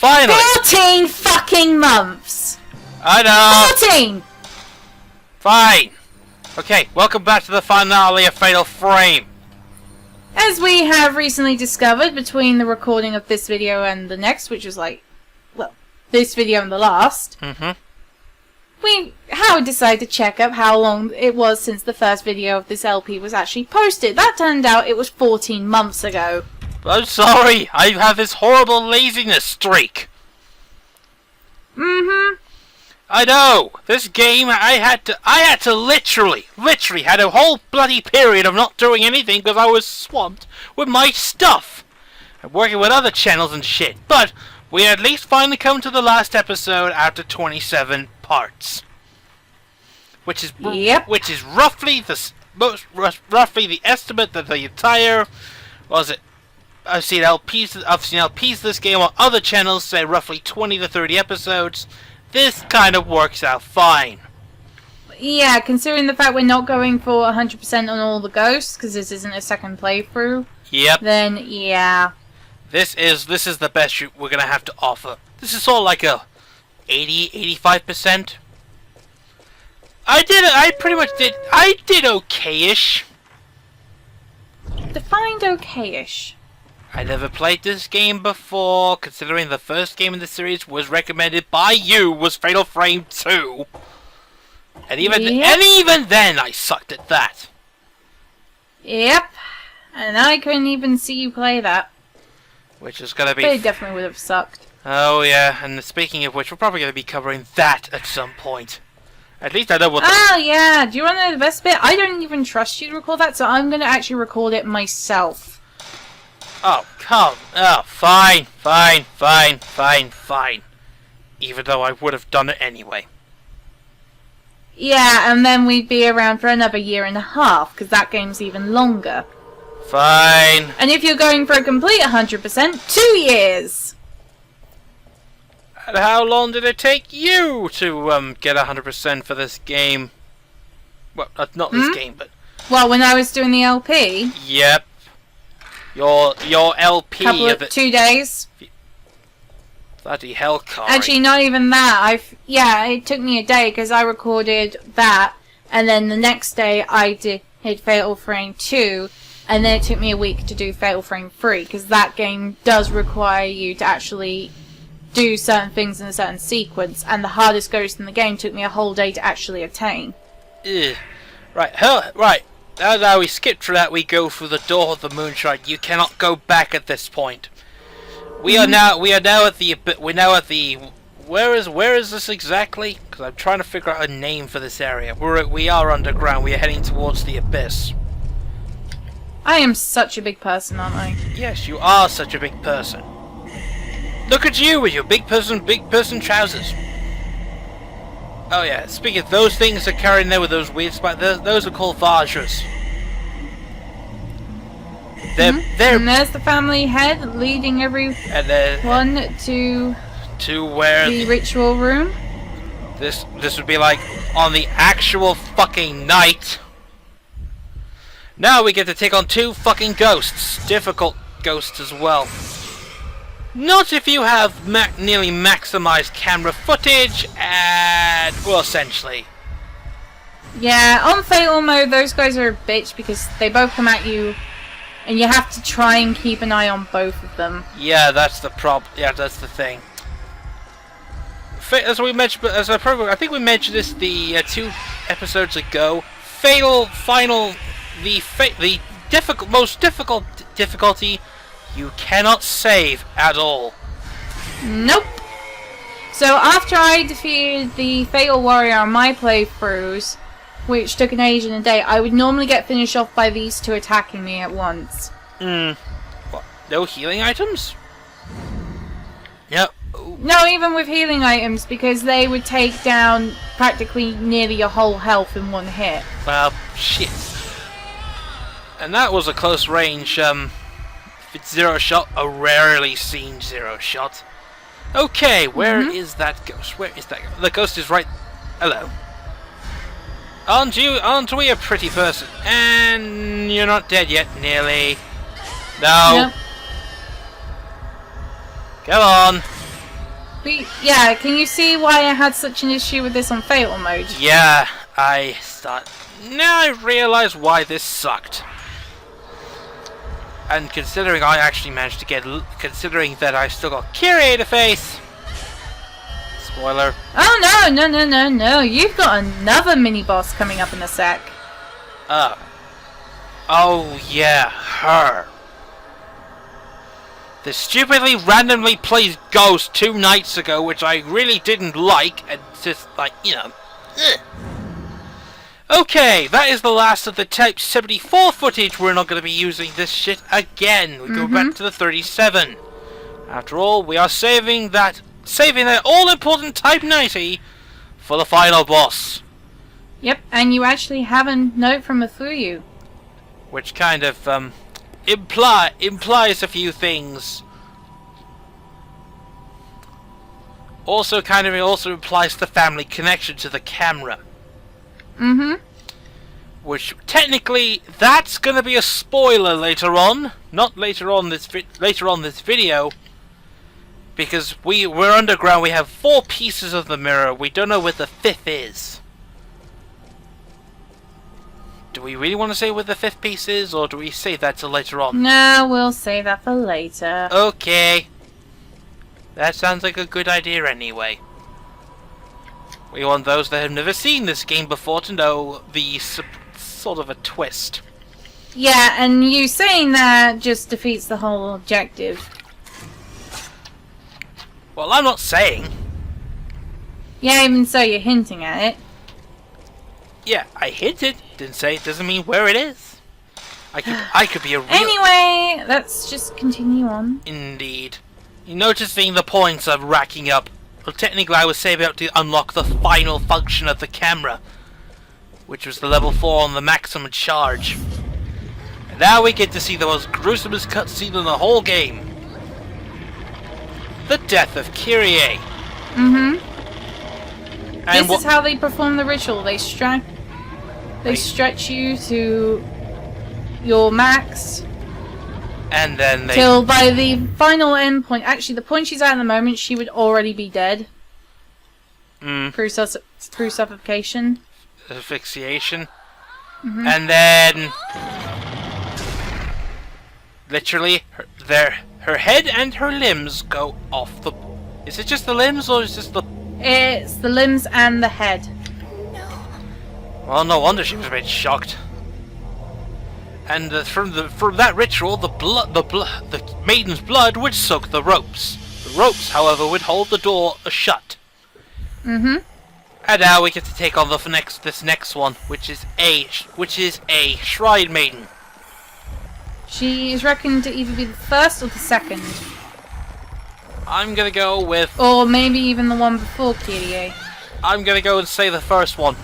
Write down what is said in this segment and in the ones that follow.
Finally! 14 fucking months! I know! 14! Fine! Okay, welcome back to the finale of Fatal Frame. As we have recently discovered between the recording of this video and the next, which was like, well, this video and the last, Howard decided to check up how long it was since the first video of this LP was actually posted. That turned out it was 14 months ago. I'm sorry, I have this horrible laziness streak. I know. This game, I had to literally had a whole bloody period of not doing anything because I was swamped with my stuff and working with other channels and shit. But we at least finally come to the last episode after 27 parts, which is roughly the estimate that the entire I've seen LPs this game on other channels say roughly 20 to 30 episodes. This kind of works out fine. Yeah, considering the fact we're not going for 100% on all the ghosts, because this isn't a second playthrough. Yep. Then, yeah. This is the best we're gonna have to offer. This is sort of like a 80-85%. I did okay-ish. Defined okay-ish. I never played this game before, considering the first game in the series was recommended by you was Fatal Frame 2. And even then I sucked at that. Yep. And I couldn't even see you play that. Which is gonna be... But it definitely would have sucked. Oh yeah, and speaking of which, we're probably gonna be covering that at some point. At least I know what Oh yeah, do you want to know the best bit? I don't even trust you to record that, so I'm gonna actually record it myself. Oh, come. Oh, fine. Even though I would have done it anyway. Yeah, and then we'd be around for another 1.5 years, because that game's even longer. Fine. And if you're going for a complete 100%, 2 years! And how long did it take you to get 100% for this game? Well, not this game, but... Well, when I was doing the LP... Yep. Your LP... 2 days. Bloody hell, Corey. Actually, not even that. Yeah, it took me a day, because I recorded that, and then the next day I did Fatal Frame 2, and then it took me a week to do Fatal Frame 3, because that game does require you to actually do certain things in a certain sequence, and the hardest ghost in the game took me a whole day to actually attain. Ugh. Right. Now we skip through that, we go through the door of the moonshine. You cannot go back at this point. We are now at the where is this exactly? Because I'm trying to figure out a name for this area. We are underground. We are heading towards the abyss. I am such a big person, aren't I? Yes, you are such a big person. Look at you with your big person trousers. Oh yeah, speaking of those things that carrying there with those weird spikes, those are called Vajras. And there's the family head leading everyone to where the ritual room. This would be like on the actual fucking night. Now we get to take on 2 fucking ghosts, difficult ghosts as well. Not if you have nearly maximized camera footage, and well, essentially. Yeah, on Fatal Mode, those guys are a bitch because they both come at you, and you have to try and keep an eye on both of them. Yeah, that's the problem. Yeah, that's the thing. As we mentioned, I think we mentioned this 2 episodes ago. The most difficult difficulty. You cannot save at all. Nope. So after I defeated the Fatal Warrior on my playthroughs, which took an age and a day, I would normally get finished off by these 2 attacking me at once. What? No healing items? Yep. No, even with healing items, because they would take down practically nearly your whole health in one hit. Well, shit. And that was a close range, it's 0 shot, a rarely seen 0 shot. Okay, where is that ghost? Where is that ghost? The ghost is right... Hello. Aren't we a pretty person? And you're not dead yet, nearly. No. Yep. Come on. Yeah, can you see why I had such an issue with this on Fatal mode? Yeah, now I realise why this sucked. And considering I actually managed to get... Considering that I still got Kyrie to face... Spoiler. Oh no! You've got another mini-boss coming up in a sec. Oh yeah, her. The stupidly randomly played Ghost 2 nights ago, which I really didn't like, and just like, you know... Ugh. Okay, that is the last of the Type 74 footage. We're not going to be using this shit again. We go back to the 37. After all, we are saving that all-important Type 90 for the final boss. Yep, and you actually have a note from Mafuyu. Which kind of, implies a few things. Also implies the family connection to the camera. Which technically that's gonna be a spoiler later on, not later on this video, because we're underground. We have 4 pieces of the mirror. We don't know where the 5th is. Do we really want to say where the 5th piece is, or do we save that till later on? No, we'll save that for later. Okay, that sounds like a good idea anyway. We want those that have never seen this game before to know the sort of a twist. Yeah, and you saying that just defeats the whole objective. Well, I'm not saying. Yeah, even so, you're hinting at it. Yeah, I hinted. Didn't say it doesn't mean where it is. I could be a real... Anyway, let's just continue on. Indeed. You're noticing the points I'm racking up. Well, technically I was saving up to unlock the final function of the camera, which was the level 4 on the maximum charge. And now we get to see the most gruesomest cutscene in the whole game. The death of Kyrie. And this is how they perform the ritual. They stretch you to your max. And then they... Till by the final end point, actually the point she's at the moment, she would already be dead. Through suffocation. Asphyxiation. And then... Literally, her head and her limbs go off the... Is it just the limbs, or is it just the... It's the limbs and the head. Well, no wonder she was a bit shocked. And from that ritual, the maiden's blood would soak the ropes. The ropes, however, would hold the door shut. And now we get to take on this next one, which is a shrine maiden. She is reckoned to either be the first or the second. I'm gonna go with... Or maybe even the one before Kyrie. I'm gonna go and say the first one.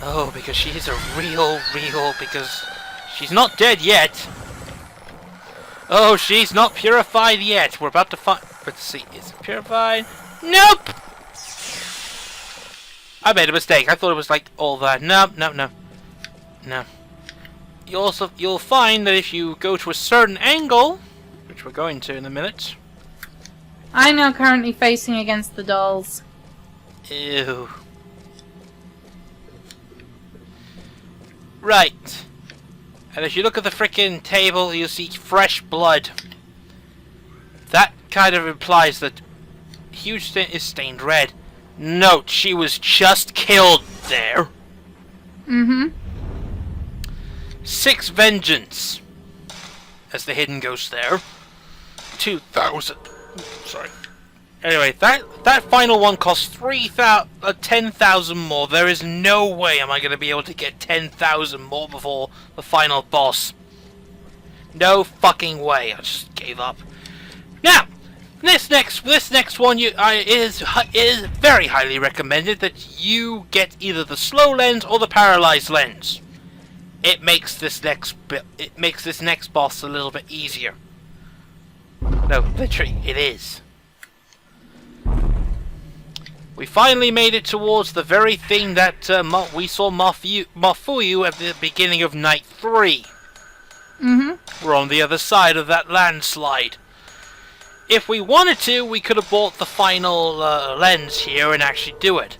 Oh, because she is a real, because she's not dead yet. Oh, she's not purified yet. We're about to find... Let's see, is it purified? Nope! I made a mistake. I thought it was like all that. No. You'll find that if you go to a certain angle, which we're going to in a minute. I'm now currently facing against the dolls. Ew. Right. And if you look at the frickin' table, you'll see fresh blood. That kind of implies that huge is stained red. Note, she was just killed there. 6 vengeance. As the hidden ghost there. 2,000. Sorry. Anyway, that final one costs 10,000 more. There is no way am I going to be able to get 10,000 more before the final boss. No fucking way. I just gave up. Now, this next one is very highly recommended that you get either the slow lens or the paralyzed lens. It makes this next boss a little bit easier. No, literally, it is. We finally made it towards the very thing that we saw Mafuyu at the beginning of Night 3. We're on the other side of that landslide. if we wanted to, we could have bought the final lens here and actually do it.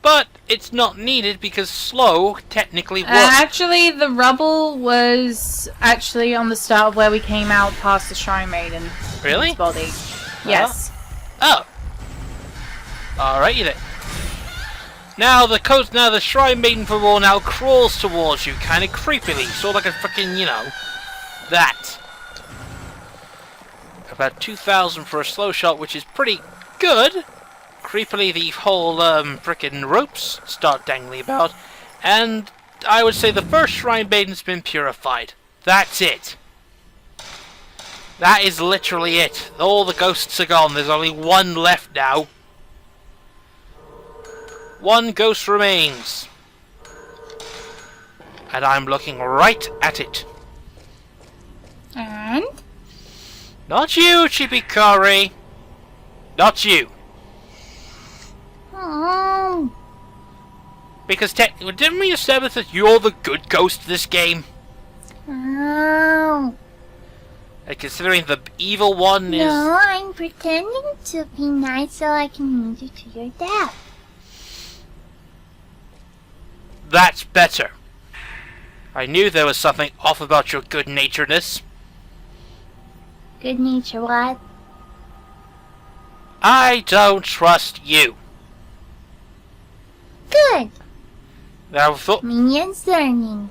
But it's not needed because slow technically works. Actually, the rubble was actually on the start of where we came out past the Shrine Maiden. Really? Body. Yes. Oh. Alrighty then. Now the Shrine Maiden for all now crawls towards you, kind of creepily, sort of like a freaking, you know, that. About 2,000 for a slow shot, which is pretty good. Creepily, the whole frickin' ropes start dangling about, and I would say the first Shrine Maiden's been purified. That's it. That is literally it. All the ghosts are gone. There's only one left now. One ghost remains. And I'm looking right at it. And? Not you, Chippy-Curry. Not you. Oh. Because technically, didn't we establish that you're the good ghost of this game? Oh. And considering the evil one is... No, I'm pretending to be nice so I can lead you to your death. That's better. I knew there was something off about your good-naturedness. Good nature, what? I don't trust you. Good. Now, Minions learning.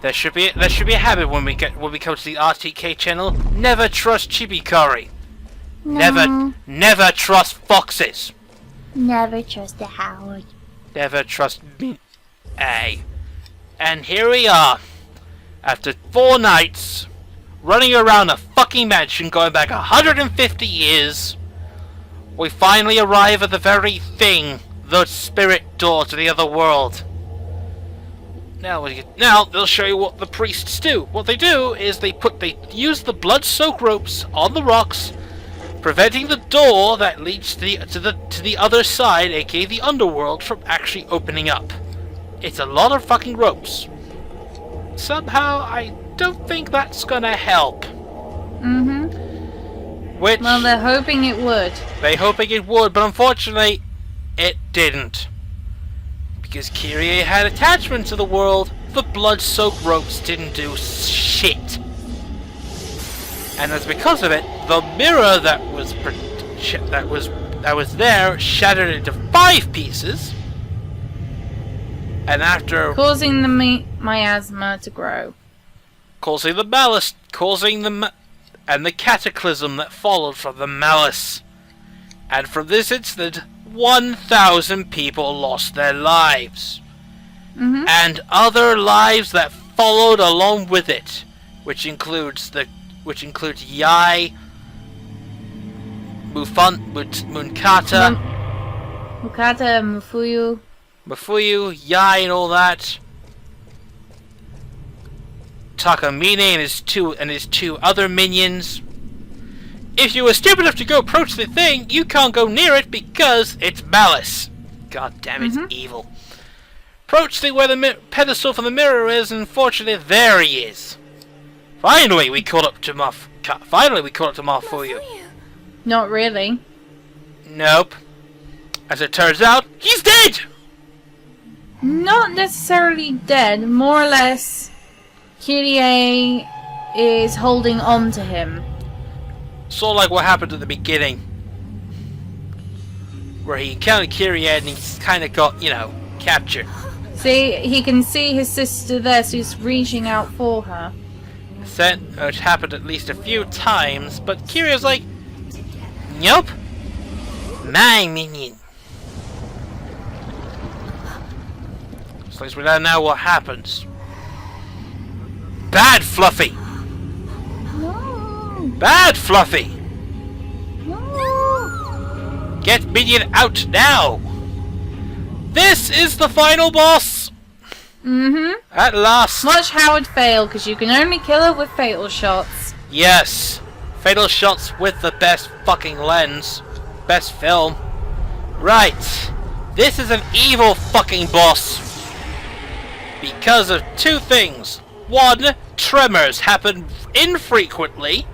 there should be a habit when we come to the RTK channel. Never trust Chibi-Kari. No. Never trust foxes. Never trust a Howard. Never trust me. And here we are, after 4 nights, running around a fucking mansion going back 150 years. We finally arrive at the very thing, the spirit door to the other world. Now they'll show you what the priests do. What they do is they use the blood-soaked ropes on the rocks, preventing the door that leads to the other side, aka the underworld, from actually opening up. It's a lot of fucking ropes. Somehow, I don't think that's gonna help. Mm-hmm. Which... Well, they're hoping it would. They're hoping it would, but unfortunately, it didn't. Because Kyrie had attachment to the world, the blood-soaked ropes didn't do shit. And as because of it, the mirror that was there shattered into 5 pieces. And after Causing the miasma to grow. causing the malice, and the cataclysm that followed from the malice. And from this incident, 1,000 people lost their lives. Mm-hmm. And other lives that followed along with it, which includes Yai, Munkata, Mukata, Mafuyu, Yai, and all that. Takamine and his two other minions. If you were stupid enough to go approach the thing, you can't go near it because it's Malice. God damn it, it's evil. Approach the where the pedestal for the mirror is, and unfortunately, there he is. Finally, we caught up to Mafuyu. Not really. Nope. As it turns out, he's dead! Not necessarily dead. More or less, Kyrie is holding on to him. Sort of like what happened at the beginning. Where he encountered Kyrie and he kind of got, captured. See, he can see his sister there, so he's reaching out for her. Which happened at least a few times, but Kyrie was like, nope. My minion. So at least we don't know what happens. Bad Fluffy! No. Bad Fluffy! No. Get Minion out now! This is the final boss! Mm-hmm. At last! Watch Howard fail, because you can only kill her with fatal shots. Yes! Fatal shots with the best fucking lens. Best film. Right. This is an evil fucking boss. Because of 2 things. 1, tremors happen infrequently.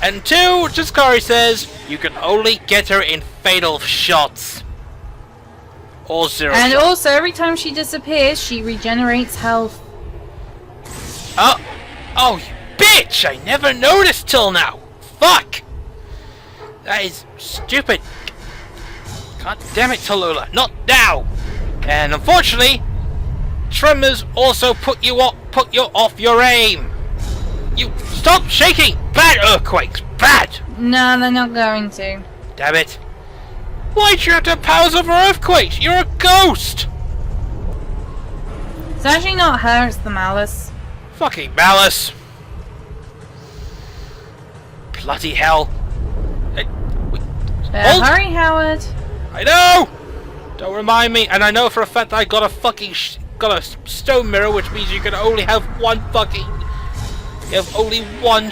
And 2, Jiskari says, you can only get her in fatal shots. Or 0 And shots. also, every time she disappears, she regenerates health. Oh, you bitch! I never noticed till now. Fuck! That is stupid. God damn it, Tallulah. Not now! And unfortunately, tremors also put you off your aim. You stop shaking! Bad earthquakes! Bad! No, they're not going to. Damn it. Why'd you have to have powers over earthquakes? You're a ghost! It's actually not her, it's the Malice. Fucking Malice. Bloody hell. Hold- Hurry, Howard. I know! Don't remind me. And I know for a fact that I got a fucking got a stone mirror, which means you can only have one fucking... You have only one,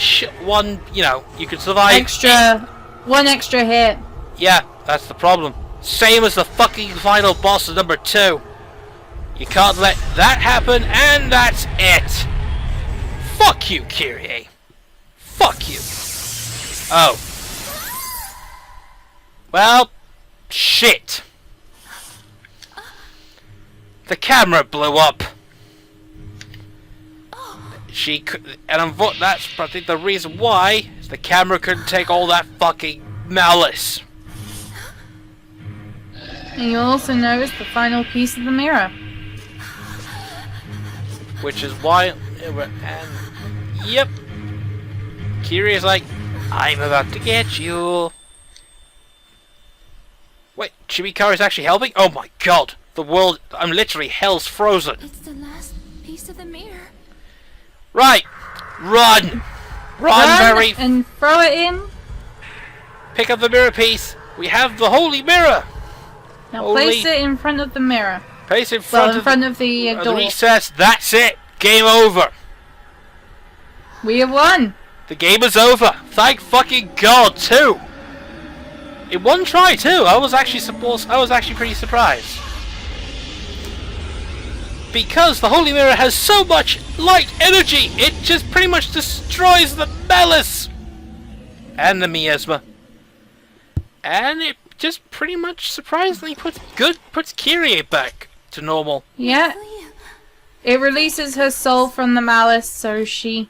you know, you can survive... One extra hit. Yeah, that's the problem. Same as the fucking final boss of number 2. You can't let that happen, and that's it. Fuck you, Kyrie. Fuck you. Oh. Well, shit. The camera blew up. She could, and that's probably the reason why is the camera couldn't take all that fucking malice. And you also notice the final piece of the mirror. Which is why, and yep, Kiri's like, I'm about to get you. Wait, Chibikari's actually helping? Oh my god, the world, I'm literally hell's frozen. It's the last piece of the mirror. Right, run, Mary, and throw it in. pick up the mirror piece. We have the holy mirror. Now place it in front of the mirror. Place it in front in front of the of the door. recess. That's it. Game over. We have won. The game is over. Thank fucking God, too. In one try, too. I was actually pretty surprised. Because the Holy Mirror has so much light energy, it just pretty much destroys the Malice and the miasma. And it just pretty much surprisingly puts Kyrie back to normal. Yeah. It releases her soul from the Malice, so he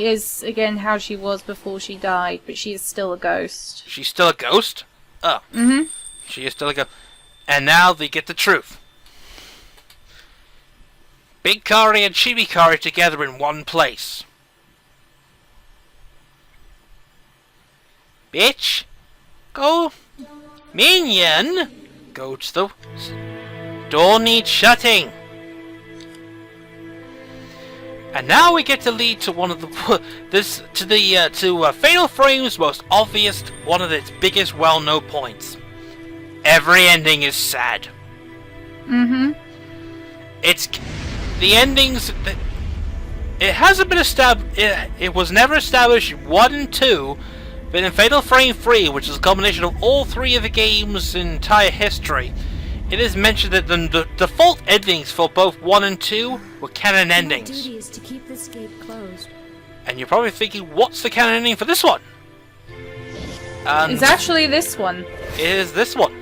is again how she was before she died, but she is still a ghost. She's still a ghost? Oh. Mm-hmm. She is still a ghost. And now they get the truth. Big Kari and Chibi Kari together in one place. Bitch! Go! Minion! Go to the... Door needs shutting! And now we get to lead to one of the Fatal Frame's most obvious, one of its biggest well-known points. Every ending is sad. Mm-hmm. It's the endings. It hasn't been established. It was never established in 1 and 2, but in Fatal Frame 3, which is a combination of all 3 of the game's entire history, it is mentioned that the default endings for both 1 and 2 were canon endings. My duty is to keep this gate closed. And you're probably thinking, what's the canon ending for this one? And It's actually this one. it is this one.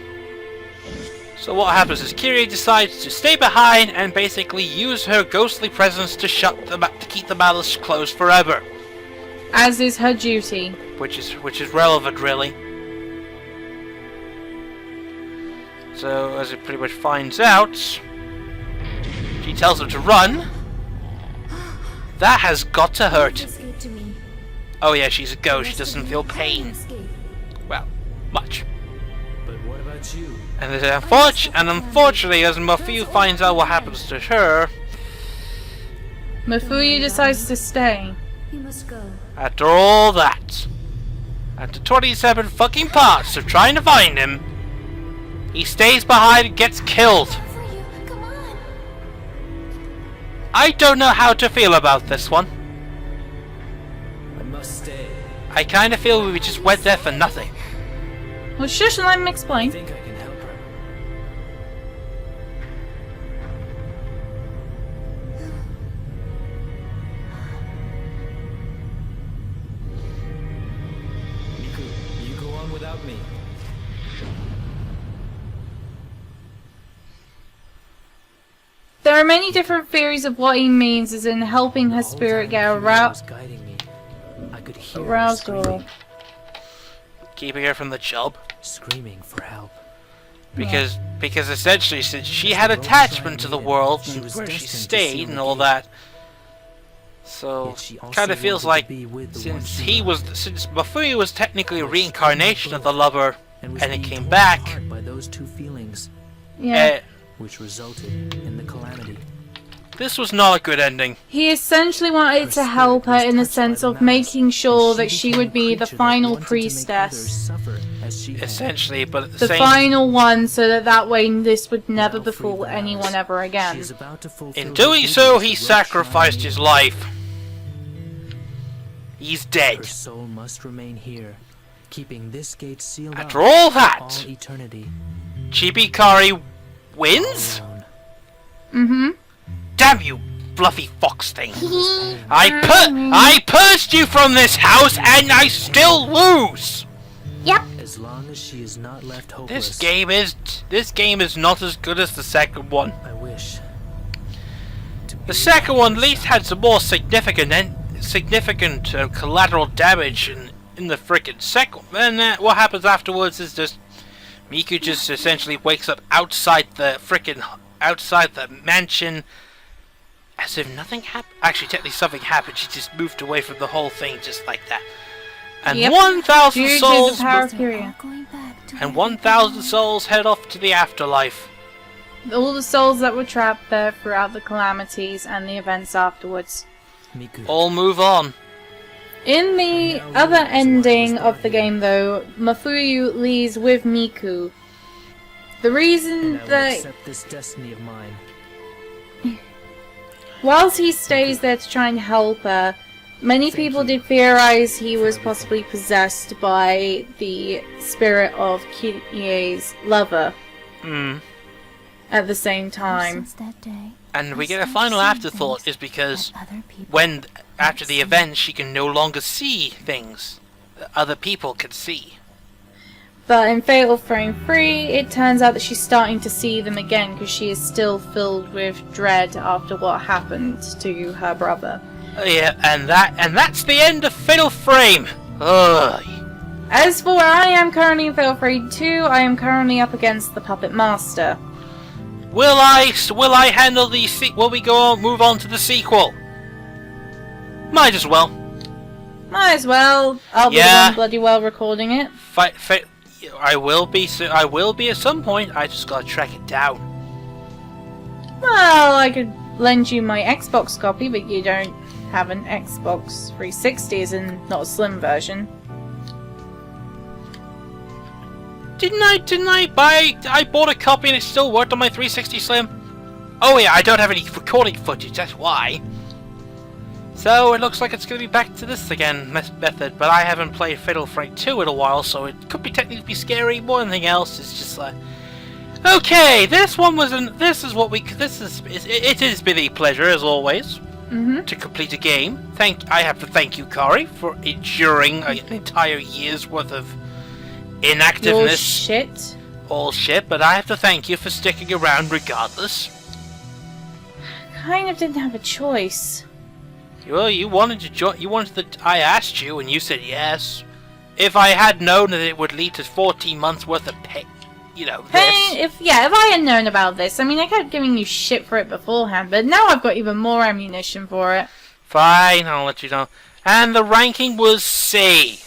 So what happens is Kyrie decides to stay behind and basically use her ghostly presence to keep the Malice closed forever. As is her duty. Which is relevant, really. So, as it pretty much finds out, she tells him to run. That has got to hurt. This gate to me. Oh yeah, she's a ghost, she doesn't feel pain. Escape. Well, much. But what about you? And unfortunately, as Mafuyu finds out what happens to her, Mafuyu decides to stay. You must go. after all that, after 27 fucking parts of trying to find him, he stays behind and gets killed. For you, come on. I don't know how to feel about this one. I must stay. I kind of feel we just went there for nothing. Well, shush and let him I explain. think I can help her. without me. There are many different theories of what he means, as in helping her spirit get aroused. I could hear her Aroused or screaming, Keeping her from the job. screaming for help. Because essentially, since she had attachment to the world and where she stayed and all that, so kind of feels like since Mafuyu was technically a reincarnation of the lover, and it came back, by those two feelings, yeah. which resulted in the calamity. This was not a good ending. He essentially wanted to help her in the sense of making sure that she would be the final priestess. Essentially, but at the The same final one, so that way this would never befall anyone ever again. in doing so, he sacrificed his life. He's Her dead. soul must remain here, keeping this gate sealed After up all for that, all eternity. Chibikari wins? Alone. Mm-hmm. Damn you, fluffy fox thing. I purged you from this house and I still lose! Yep. As long as she is not left hopeless, This game is not as good as the second one. I wish. The second one at least had some more significant collateral damage in the frickin' second. And what happens afterwards is just Miku just essentially wakes up outside the mansion, as if nothing happened. Actually, technically something happened. She just moved away from the whole thing just like that. And Yep. 1,000 Due to souls the power of They're Kyria. all going back to and where 1,000 souls head off to the afterlife. All the souls that were trapped there throughout the calamities and the events afterwards. Miku. All move on. In the other ending of the game, though, Mafuyu leaves with Miku. The reason And I will that accept this destiny of mine. whilst he stays there to try and help her, many people did theorize he was possibly possessed by the spirit of Kirie's lover Hmm. at the same time. Since that day, And we I get a started final seeing afterthought things is because that other people when after can't the see. event she can no longer see things that other people can see. But in Fatal Frame 3, it turns out that she's starting to see them again because she is still filled with dread after what happened to her brother. Yeah, and that's the end of Fatal Frame. Ugh. As for where I am currently in Fatal Frame 2, I am currently up against the Puppet Master. Will I handle the will we move on to the sequel? Might as well. Might as well. I'll be the Yeah. one bloody well recording it. I will be at some point. I just gotta track it down. Well, I could lend you my Xbox copy, but you don't have an Xbox 360, as in not a slim version. Didn't I buy? I bought a copy and it still worked on my 360 Slim. Oh yeah, I don't have any recording footage. That's why. So it looks like it's going to be back to this again method, but I haven't played Fatal Frame 2 in a while, so it could be technically be scary. More than anything else, it's just like, okay, this one wasn't. This is what we. It has been a pleasure as always to complete a game. I have to thank you, Kari, for enduring an entire year's worth of Your inactiveness. shit. All shit, but I have to thank you for sticking around regardless. Kind of didn't have a choice. Well, you wanted to join. I asked you, and you said yes. If I had known that it would lead to 14 months worth of pay, Hey, if I had known about this, I mean, I kept giving you shit for it beforehand, but now I've got even more ammunition for it. Fine, I'll let you know. And the ranking was C.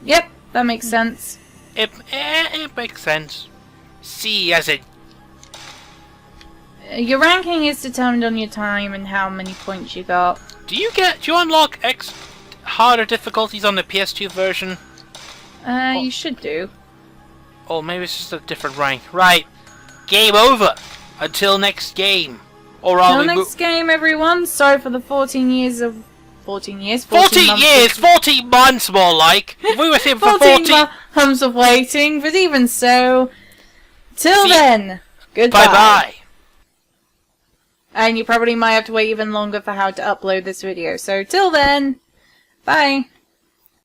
Yep, that makes sense. It makes sense. C as in. Your ranking is determined on your time and how many points you got. Do you unlock harder difficulties on the PS2 version? You should do. Or maybe it's just a different rank. Right. Game over. Until next game. Or are Till we next game, everyone. Sorry for the 14 years of... 14 years? 14 months years! of- 14 months more like! We were here for 14... months of waiting, but even so... Till See- then, goodbye. Bye-bye. And you probably might have to wait even longer for how to upload this video. So till then, bye.